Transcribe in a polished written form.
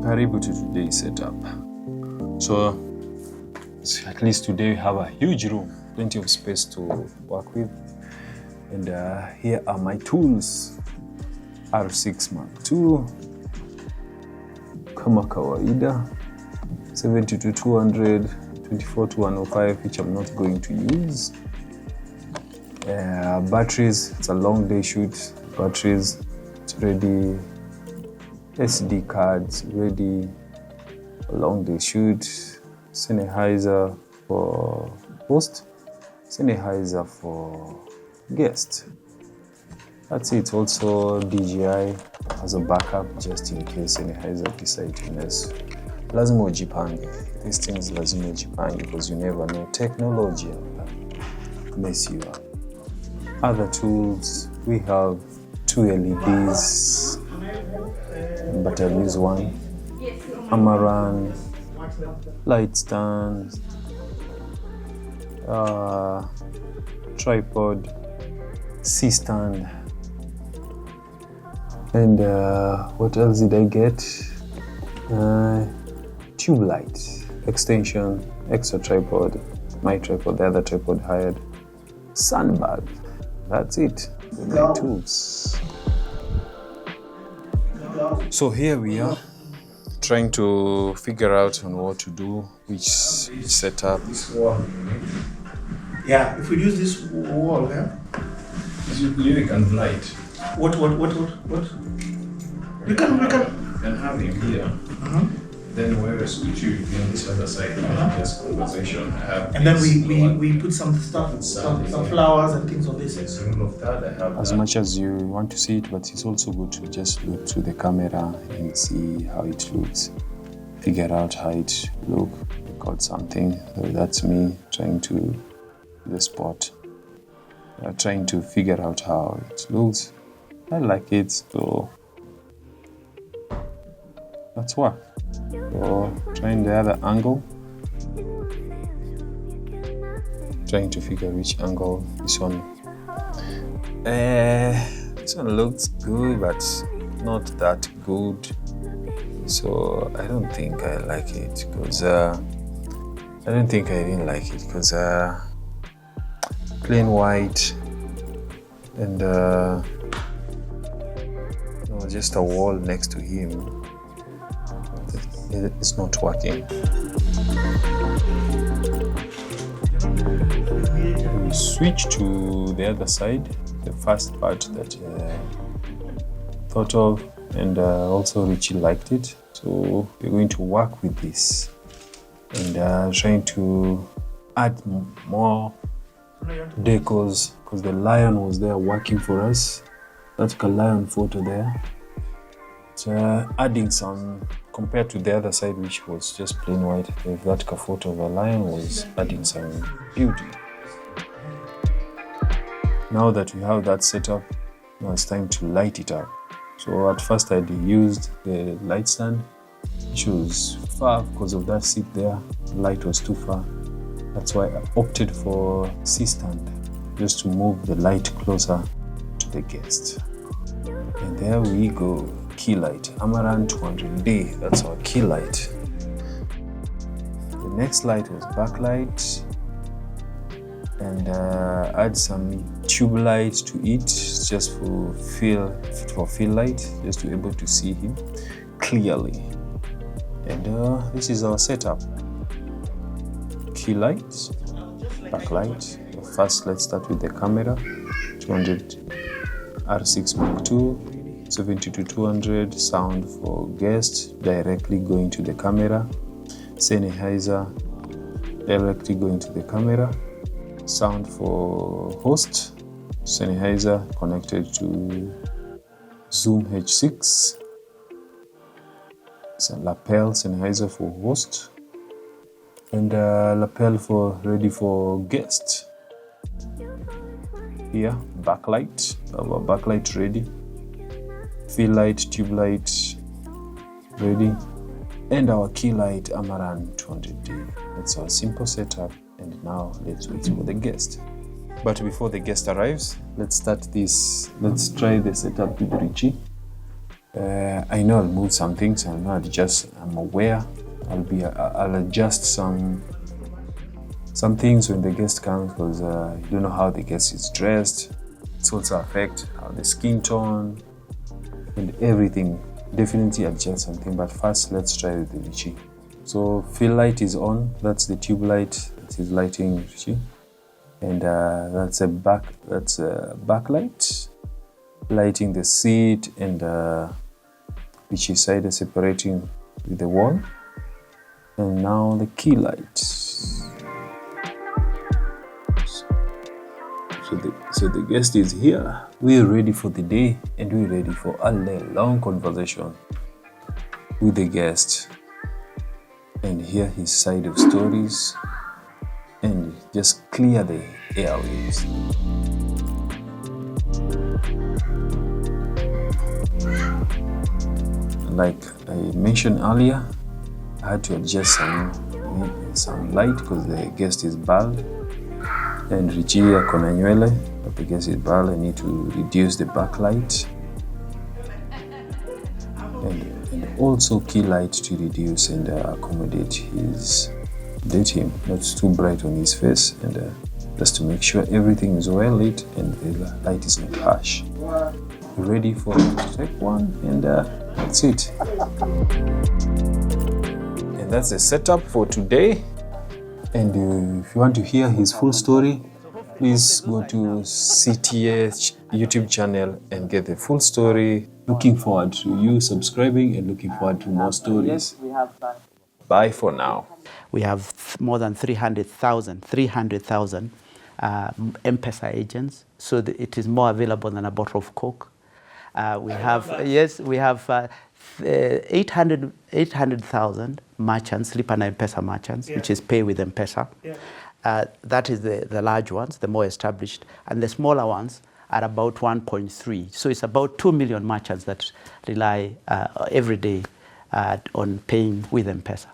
Karibu to today's setup. So at least today we have a huge room, plenty of space to work with. And here are my tools. R6 Mark II, kama kawaida, 70-200, 24-105, which I'm not going to use. Batteries, it's a long day shoot. Batteries, it's ready. SD cards, ready. A long day shoot. Sennheiser for host, Sennheiser for guest. That's it. Also DJI as a backup, just in case Sennheiser decide to mess. Lazima ujipange. These things lazima ujipange because you never know. Technology mess you up. Other tools, we have 2 LEDs, but I'll use one. Amaran, light stand, tripod, C-stand, and what else did I get? Tube light, extension, extra tripod, my tripod, the other tripod hired, sandbag. That's it with my tools. So here we are, trying to figure out on what to do, which setup. This wall. Yeah, if we use this wall, yeah. You can light. What? We can have him here. Then whereas with you be on this other side, just conversation. And then we put some stuff, some flowers and things on this. As much as you want to see it, but it's also good to just look to the camera and see how it looks. Figure out how it looks. Record something. So that's me trying to the spot. Trying to figure out how it looks. I like it, so that's what. So trying the other angle. Trying to figure which angle this one. This one looks good, but not that good. So I don't think I like it because I don't think I didn't like it because plain white and just a wall next to him. It's not working. We switch to the other side, the first part that thought of, and also Richie liked it. So we're going to work with this and trying to add more decors because the lion was there working for us. That's a lion photo there. So adding some compared to the other side, which was just plain white. That photo of a lion was adding some beauty. Now that we have that set up, now it's time to light it up. So at first I used the light stand, which was far because of that seat there. The light was too far. That's why I opted for C-stand, just to move the light closer to the guest. And there we go. Key light, Amaran 200D, that's our key light. The next light was backlight, and add some tube light to it, just for fill light, just to be able to see him clearly. And this is our setup. Key light, backlight. First, let's start with the camera. 200 R6 Mark II. 70-200 sound for guest directly going to the camera. Sennheiser directly going to the camera. Sound for host. Sennheiser connected to Zoom H6. It's a lapel Sennheiser for host. And lapel for ready for guest. Here, backlight. Our backlight ready. Fill light, tube light ready, and our key light Amaran 200D. That's our simple setup, and now let's wait for the guest. But before the guest arrives, let's start this. Let's try the setup with Richie. I know I'll move some things. I know I'm aware. I'll adjust some things when the guest comes, because you don't know how the guest is dressed. It's also affect how the skin tone and everything. Definitely adjust something, but first let's try with the Richie. So fill light is on. That's the tube light. That is lighting Richie, and that's a backlight, lighting the seat and Richie side is separating with the wall. And now the key light. So the guest is here. We're ready for the day, and we're ready for a long conversation with the guest and hear his side of stories and just clear the airwaves. Like I mentioned earlier, I had to adjust some light because the guest is bald, and Richie akona nywele, but the guest is bald. I need to reduce the backlight and also key light to reduce and accommodate him, not too bright on his face, and just to make sure everything is well lit and the light is not harsh. Ready for take one, and that's it. And that's the setup for today. And if you want to hear his full story, please go to CTH YouTube channel and get the full story. Looking forward to you subscribing and looking forward to more stories. Yes, we have that. Bye for now. We have more than 300,000 M-Pesa agents, so it is more available than a bottle of Coke. We have 800,000 merchants, Lipa na M-Pesa merchants, which is pay with M-Pesa. That is the large ones, the more established, and the smaller ones are about 1.3. So it's about 2 million merchants that rely every day on paying with M-Pesa.